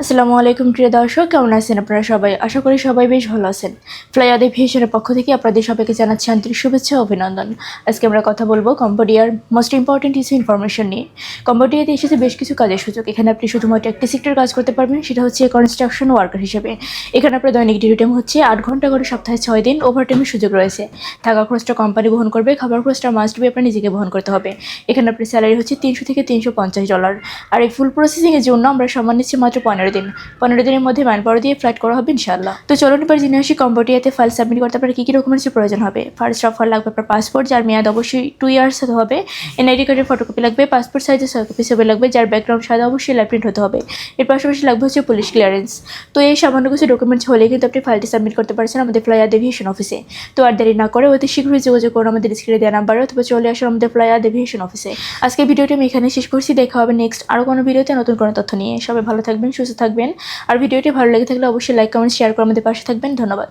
আসসালামু আলাইকুম প্রিয় দর্শক, কেমন আছেন আপনারা সবাই? আশা করি সবাই বেশ ভালো আছেন। ফ্লাই এভিয়েশনের পক্ষ থেকে আপনাদের সবাইকে জানাচ্ছি আন্তরিক শুভেচ্ছা ও অভিনন্দন। আজকে আমরা কথা বলবো কম্বোডিয়ার মোস্ট ইম্পর্টেন্ট কিছু ইনফরমেশন নিয়ে। কম্বোডিয়াতে এসেছে বেশ কিছু কাজের সুযোগ। এখানে আপনি শুধুমাত্র একটি সেক্টর কাজ করতে পারবেন, সেটা হচ্ছে কনস্ট্রাকশন ওয়ার্কার হিসেবে। এখানে আপনার দৈনিক ডিউটি টাইম হচ্ছে 8 ঘন্টা করে, সপ্তাহে 6 দিন ওভারটাইমের সুযোগ রয়েছে। থাকা খরচটা কোম্পানি বহন করবে, খাবার খরচটা মাস্ট বি আপনার নিজেকে বহন করতে হবে। এখানে আপনার স্যালারি হচ্ছে $300 থেকে $350। আর এই ফুল প্রসেসিংয়ের জন্য আমরা সম্মান নিচ্ছি মাত্র 15 দিন। 15 দিনের মধ্যে ম্যান পাওয়ার দিয়ে ফ্লাইট করা হবে ইনশাআল্লাহ। তো চলুন এবার জেনে আসি কম্বোডিয়াতে ফাইল সাবমিট করতে আপনার কী কী ডকুমেন্টসের প্রয়োজন হবে। ফার্স্ট অফ অল লাগবে আপনার পাসপোর্ট, যার মেয়াদ অবশ্যই 2 ইয়ার্স হতে হবে। এনআইডি কার্ডের ফটোকপি লাগবে, পাসপোর্ট সাইজের কপি ছবি লাগবে, যার ব্যাকগ্রাউন্ড সাদা অবশ্যই ল্যাব প্রিন্ট হতে হবে। এর পাশাপাশি লাগবে হচ্ছে পুলিশ ক্লিয়ারেন্স। তো এই সামান্য কিছু ডকুমেন্টস হলে কিন্তু আপনি ফাইলটি সাবমিট করতে পারছেন আমাদের ফ্লাই এভিয়েশন অফিসে। তো আর দেরি না করে অতি শীঘ্রই যোগাযোগ করুন আমাদের স্ক্রিনে দেওয়া নাম্বারে, অথবা চলে আসুন আমাদের ফ্লাই এভিয়েশন অফিসে। আজকে ভিডিওটি আমি এখানে শেষ করছি। দেখা হবে নেক্সট আরও কোনো ভিডিওতে নতুন কোনো তথ্য নিয়ে। সবাই ভালো থাকবেন, সুস্থ থাকবেন। আর ভিডিওটি ভালো লেগে থাকলে অবশ্যই লাইক, কমেন্ট, শেয়ার করে আমাদের পাশে থাকবেন। ধন্যবাদ।